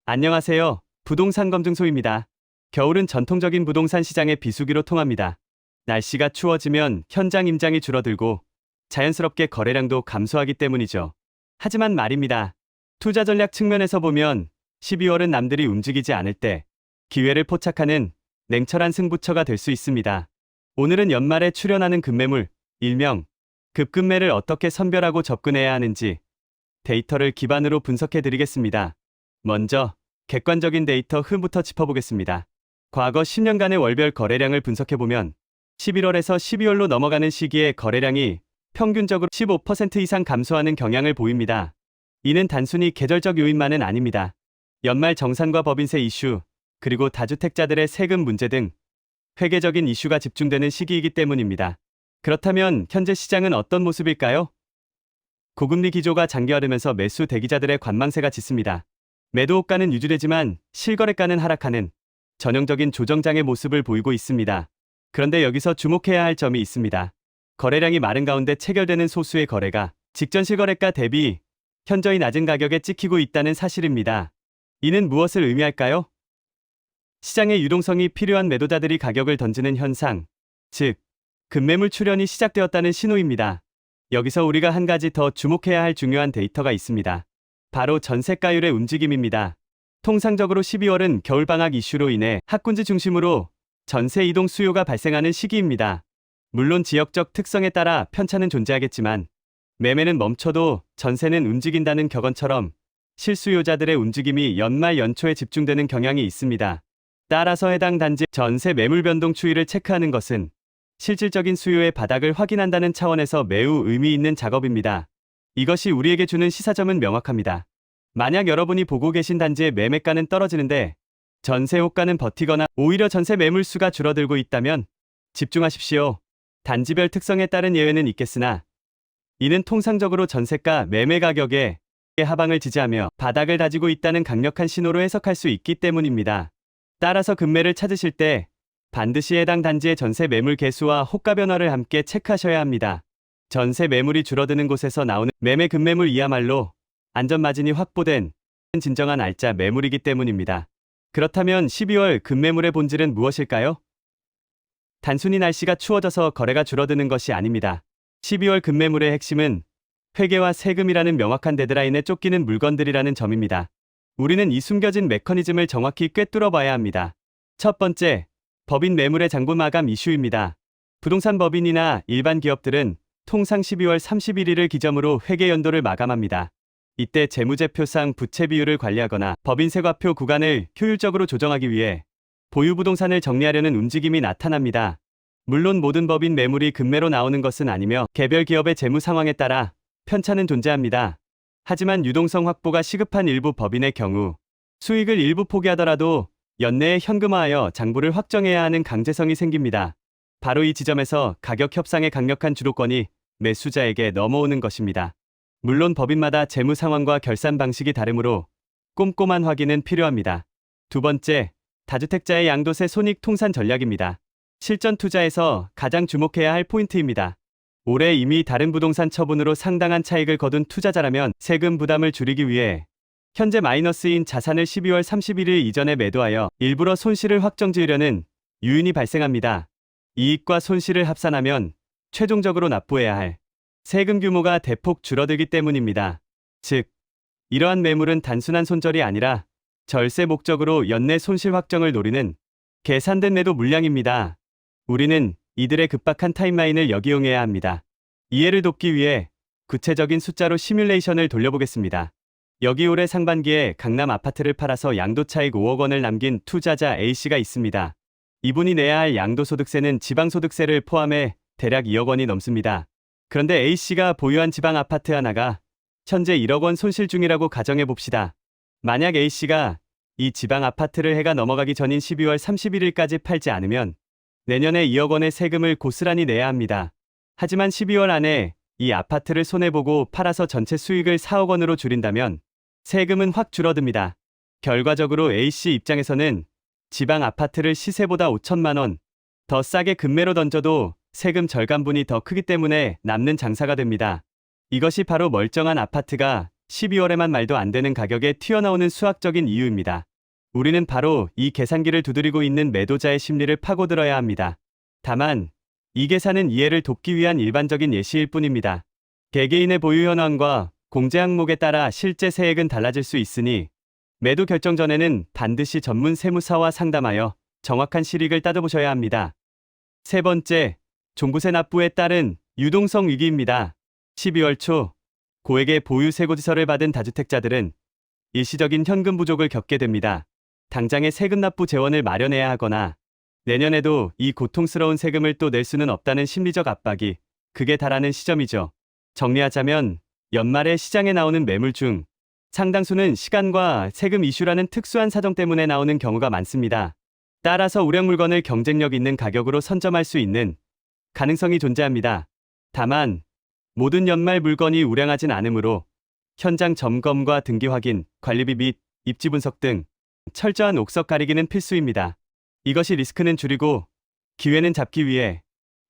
안녕하세요. 부동산 검증소입니다. 겨울은 전통적인 부동산 시장의 비수기로 통합니다. 날씨가 추워지면 현장 임장이 줄어들고 자연스럽게 거래량도 감소하기 때문이죠. 하지만 말입니다. 투자 전략 측면에서 보면 12월은 남들이 움직이지 않을 때 기회를 포착하는 냉철한 승부처가 될 수 있습니다. 오늘은 연말에 출현하는 급매물, 일명 급급매를 어떻게 선별하고 접근해야 하는지 데이터를 기반으로 분석해 드리겠습니다. 먼저 객관적인 데이터 흐부터 짚어보겠습니다. 과거 10년간의 월별 거래량을 분석해보면 11월에서 12월로 넘어가는 시기에 거래량이 평균적으로 15% 이상 감소하는 경향을 보입니다. 이는 단순히 계절적 요인만은 아닙니다. 연말 정산과 법인세 이슈, 그리고 다주택자들의 세금 문제 등 회계적인 이슈가 집중되는 시기이기 때문입니다. 그렇다면 현재 시장은 어떤 모습일까요? 고금리 기조가 장기화되면서 매수 대기자들의 관망세가 짙습니다. 매도 호가는 유지되지만 실거래가는 하락하는 전형적인 조정장의 모습을 보이고 있습니다. 그런데 여기서 주목해야 할 점이 있습니다. 거래량이 마른 가운데 체결되는 소수의 거래가 직전 실거래가 대비 현저히 낮은 가격에 찍히고 있다는 사실입니다. 이는 무엇을 의미할까요? 시장의 유동성이 필요한 매도자들이 가격을 던지는 현상, 즉 급매물 출현이 시작되었다는 신호입니다. 여기서 우리가 한 가지 더 주목해야 할 중요한 데이터가 있습니다. 바로 전세가율의 움직임입니다. 통상적으로 12월은 겨울방학 이슈로 인해 학군지 중심으로 전세 이동 수요가 발생하는 시기입니다. 물론 지역적 특성에 따라 편차는 존재하겠지만 매매는 멈춰도 전세는 움직인다는 격언처럼 실수요자들의 움직임이 연말 연초에 집중되는 경향이 있습니다. 따라서 해당 단지 전세 매물 변동 추이를 체크하는 것은 실질적인 수요의 바닥을 확인한다는 차원에서 매우 의미 있는 작업입니다. 이것이 우리에게 주는 시사점은 명확합니다. 만약 여러분이 보고 계신 단지의 매매가는 떨어지는데 전세 호가는 버티거나 오히려 전세 매물 수가 줄어들고 있다면 집중하십시오. 단지별 특성에 따른 예외는 있겠으나 이는 통상적으로 전세가 매매 가격의 하방을 지지하며 바닥을 다지고 있다는 강력한 신호로 해석할 수 있기 때문입니다. 따라서 급매를 찾으실 때 반드시 해당 단지의 전세 매물 개수와 호가 변화를 함께 체크하셔야 합니다. 전세 매물이 줄어드는 곳에서 나오는 매매 급매물이야말로 안전마진이 확보된 진정한 알짜 매물이기 때문입니다. 그렇다면 12월 급매물의 본질은 무엇일까요? 단순히 날씨가 추워져서 거래가 줄어드는 것이 아닙니다. 12월 급매물의 핵심은 회계와 세금이라는 명확한 데드라인에 쫓기는 물건들이라는 점입니다. 우리는 이 숨겨진 메커니즘을 정확히 꿰뚫어 봐야 합니다. 첫 번째, 법인 매물의 장부 마감 이슈입니다. 부동산 법인이나 일반 기업들은 통상 12월 31일을 기점으로 회계 연도를 마감합니다. 이때 재무제표상 부채 비율을 관리하거나 법인세 과표 구간을 효율적으로 조정하기 위해 보유 부동산을 정리하려는 움직임이 나타납니다. 물론 모든 법인 매물이 급매로 나오는 것은 아니며 개별 기업의 재무 상황에 따라 편차는 존재합니다. 하지만 유동성 확보가 시급한 일부 법인의 경우 수익을 일부 포기하더라도 연내에 현금화하여 장부를 확정해야 하는 강제성이 생깁니다. 바로 이 지점에서 가격 협상의 강력한 주도권이 매수자에게 넘어오는 것입니다. 물론 법인마다 재무 상황과 결산 방식이 다르므로 꼼꼼한 확인은 필요합니다. 두 번째, 다주택자의 양도세 손익 통산 전략입니다. 실전 투자에서 가장 주목해야 할 포인트입니다. 올해 이미 다른 부동산 처분으로 상당한 차익을 거둔 투자자라면 세금 부담을 줄이기 위해 현재 마이너스인 자산을 12월 31일 이전에 매도하여 일부러 손실을 확정지으려는 유인이 발생합니다. 이익과 손실을 합산하면 최종적으로 납부해야 할 세금 규모가 대폭 줄어들기 때문입니다. 즉, 이러한 매물은 단순한 손절이 아니라 절세 목적으로 연내 손실 확정을 노리는 계산된 매도 물량입니다. 우리는 이들의 급박한 타임라인을 역이용해야 합니다. 이해를 돕기 위해 구체적인 숫자로 시뮬레이션을 돌려보겠습니다. 여기 올해 상반기에 강남 아파트를 팔아서 양도차익 5억 원을 남긴 투자자 A씨가 있습니다. 이분이 내야 할 양도소득세는 지방소득세를 포함해 대략 2억 원이 넘습니다. 그런데 A씨가 보유한 지방 아파트 하나가 현재 1억 원 손실 중이라고 가정해봅시다. 만약 A씨가 이 지방 아파트를 해가 넘어가기 전인 12월 31일까지 팔지 않으면 내년에 2억 원의 세금을 고스란히 내야 합니다. 하지만 12월 안에 이 아파트를 손해보고 팔아서 전체 수익을 4억 원으로 줄인다면 세금은 확 줄어듭니다. 결과적으로 A씨 입장에서는 지방 아파트를 시세보다 5천만 원 더 싸게 급매로 던져도 세금 절감분이 더 크기 때문에 남는 장사가 됩니다. 이것이 바로 멀쩡한 아파트가 12월에만 말도 안 되는 가격에 튀어나오는 수학적인 이유입니다. 우리는 바로 이 계산기를 두드리고 있는 매도자의 심리를 파고들어야 합니다. 다만 이 계산은 이해를 돕기 위한 일반적인 예시일 뿐입니다. 개개인의 보유 현황과 공제 항목에 따라 실제 세액은 달라질 수 있으니 매도 결정 전에는 반드시 전문 세무사와 상담하여 정확한 실익을 따져보셔야 합니다. 세 번째, 종부세 납부에 따른 유동성 위기입니다. 12월 초 고액의 보유 세고지서를 받은 다주택자들은 일시적인 현금 부족을 겪게 됩니다. 당장의 세금 납부 재원을 마련해야 하거나 내년에도 이 고통스러운 세금을 또 낼 수는 없다는 심리적 압박이 극에 달하는 시점이죠. 정리하자면 연말에 시장에 나오는 매물 중 상당수는 시간과 세금 이슈라는 특수한 사정 때문에 나오는 경우가 많습니다. 따라서 우량 물건을 경쟁력 있는 가격으로 선점할 수 있는 가능성이 존재합니다. 다만 모든 연말 물건이 우량하진 않으므로 현장 점검과 등기 확인, 관리비 및 입지 분석 등 철저한 옥석 가리기는 필수입니다. 이것이 리스크는 줄이고 기회는 잡기 위해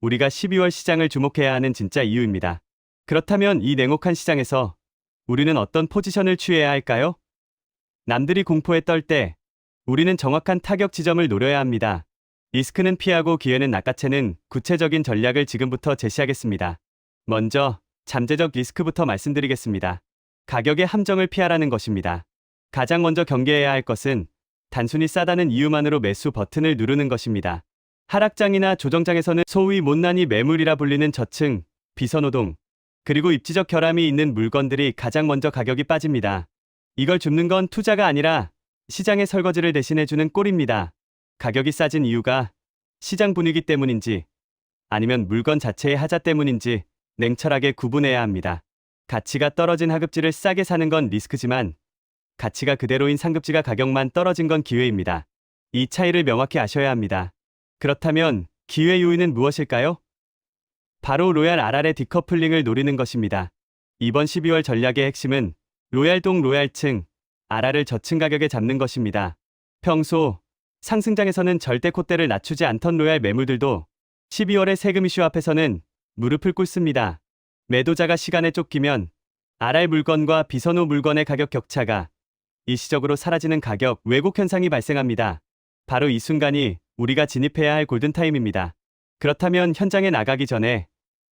우리가 12월 시장을 주목해야 하는 진짜 이유입니다. 그렇다면 이 냉혹한 시장에서 우리는 어떤 포지션을 취해야 할까요? 남들이 공포에 떨 때 우리는 정확한 타격 지점을 노려야 합니다. 리스크는 피하고 기회는 낚아채는 구체적인 전략을 지금부터 제시하겠습니다. 먼저 잠재적 리스크부터 말씀드리겠습니다. 가격의 함정을 피하라는 것입니다. 가장 먼저 경계해야 할 것은 단순히 싸다는 이유만으로 매수 버튼을 누르는 것입니다. 하락장이나 조정장에서는 소위 못난이 매물이라 불리는 저층, 비선호동, 그리고 입지적 결함이 있는 물건들이 가장 먼저 가격이 빠집니다. 이걸 줍는 건 투자가 아니라 시장의 설거지를 대신해주는 꼴입니다. 가격이 싸진 이유가 시장 분위기 때문인지 아니면 물건 자체의 하자 때문인지 냉철하게 구분해야 합니다. 가치가 떨어진 하급지를 싸게 사는 건 리스크지만 가치가 그대로인 상급지가 가격만 떨어진 건 기회입니다. 이 차이를 명확히 아셔야 합니다. 그렇다면 기회 요인은 무엇일까요? 바로 로얄 RR의 디커플링을 노리는 것입니다. 이번 12월 전략의 핵심은 로얄동 로얄층, RR을 저층 가격에 잡는 것입니다. 평소 상승장에서는 절대 콧대를 낮추지 않던 로얄 매물들도 12월의 세금 이슈 앞에서는 무릎을 꿇습니다. 매도자가 시간에 쫓기면 RR 물건과 비선호 물건의 가격 격차가 일시적으로 사라지는 가격 왜곡 현상이 발생합니다. 바로 이 순간이 우리가 진입해야 할 골든타임입니다. 그렇다면 현장에 나가기 전에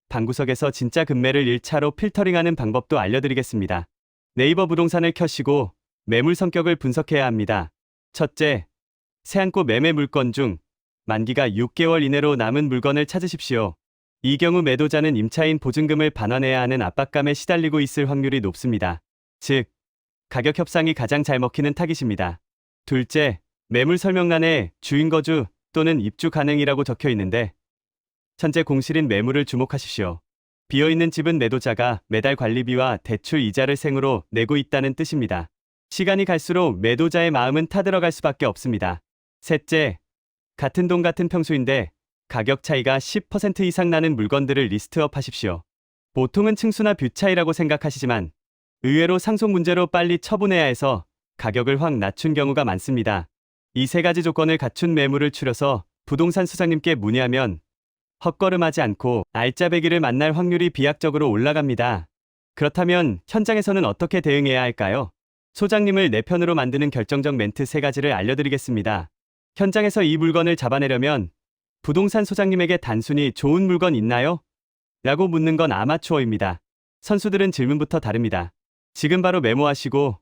방구석에서 진짜 급매를 1차로 필터링하는 방법도 알려드리겠습니다. 네이버 부동산을 켜시고 매물 성격을 분석해야 합니다. 첫째, 세안고 매매 물건 중 만기가 6개월 이내로 남은 물건을 찾으십시오. 이 경우 매도자는 임차인 보증금을 반환해야 하는 압박감에 시달리고 있을 확률이 높습니다. 즉, 가격 협상이 가장 잘 먹히는 타깃입니다. 둘째, 매물 설명란에 주인거주 또는 입주 가능이라고 적혀 있는데 현재 공실인 매물을 주목하십시오. 비어있는 집은 매도자가 매달 관리비와 대출 이자를 생으로 내고 있다는 뜻입니다. 시간이 갈수록 매도자의 마음은 타들어갈 수밖에 없습니다. 셋째, 같은 동 같은 평수인데 가격 차이가 10% 이상 나는 물건들을 리스트업 하십시오. 보통은 층수나 뷰 차이라고 생각하시지만 의외로 상속 문제로 빨리 처분해야 해서 가격을 확 낮춘 경우가 많습니다. 이 세 가지 조건을 갖춘 매물을 추려서 부동산 수장님께 문의하면 헛걸음하지 않고 알짜배기를 만날 확률이 비약적으로 올라갑니다. 그렇다면 현장에서는 어떻게 대응해야 할까요? 소장님을 내 편으로 만드는 결정적 멘트 3가지를 알려드리겠습니다. 현장에서 이 물건을 잡아내려면 부동산 소장님에게 단순히 좋은 물건 있나요? 라고 묻는 건 아마추어입니다. 선수들은 질문부터 다릅니다. 지금 바로 메모하시고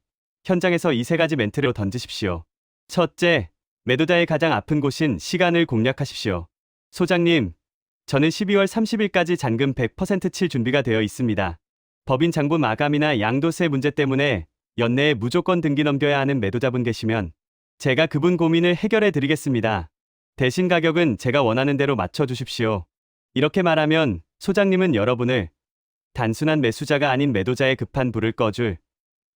현장에서 이 3가지 멘트를 던지십시오. 첫째, 매도자의 가장 아픈 곳인 시간을 공략하십시오. 소장님, 저는 12월 30일까지 잔금 100% 칠 준비가 되어 있습니다. 법인 장부 마감이나 양도세 문제 때문에 연내에 무조건 등기 넘겨야 하는 매도자분 계시면 제가 그분 고민을 해결해 드리겠습니다. 대신 가격은 제가 원하는 대로 맞춰 주십시오. 이렇게 말하면 소장님은 여러분을 단순한 매수자가 아닌 매도자의 급한 불을 꺼줄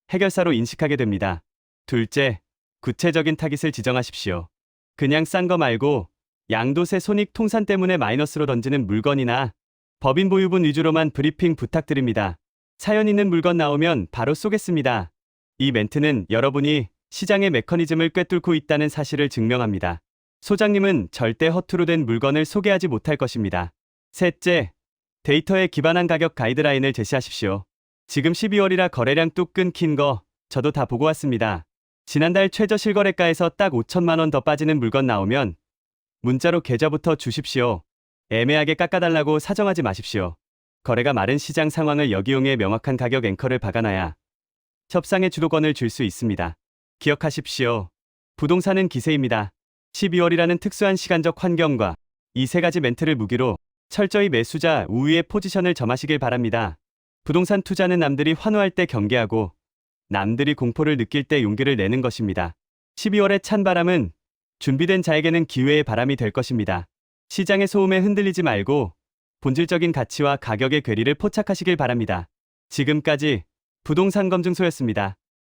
해결사로 인식하게 됩니다. 둘째, 구체적인 타깃을 지정하십시오. 그냥 싼 거 말고 양도세 손익 통산 때문에 마이너스로 던지는 물건이나 법인 보유분 위주로만 브리핑 부탁드립니다. 사연 있는 물건 나오면 바로 쏘겠습니다. 이 멘트는 여러분이 시장의 메커니즘을 꿰뚫고 있다는 사실을 증명합니다. 소장님은 절대 허투루 된 물건을 소개하지 못할 것입니다. 셋째, 데이터에 기반한 가격 가이드라인을 제시하십시오. 지금 12월이라 거래량 뚝 끊긴 거 저도 다 보고 왔습니다. 지난달 최저 실거래가에서 딱 5천만 원 더 빠지는 물건 나오면 문자로 계좌부터 주십시오. 애매하게 깎아달라고 사정하지 마십시오. 거래가 마른 시장 상황을 역이용해 명확한 가격 앵커를 박아놔야 협상의 주도권을 줄 수 있습니다. 기억하십시오. 부동산은 기세입니다. 12월이라는 특수한 시간적 환경과 이 세 가지 멘트를 무기로 철저히 매수자 우위의 포지션을 점하시길 바랍니다. 부동산 투자는 남들이 환호할 때 경계하고 남들이 공포를 느낄 때 용기를 내는 것입니다. 12월의 찬바람은 준비된 자에게는 기회의 바람이 될 것입니다. 시장의 소음에 흔들리지 말고 본질적인 가치와 가격의 괴리를 포착하시길 바랍니다. 지금까지 부동산 검증소였습니다.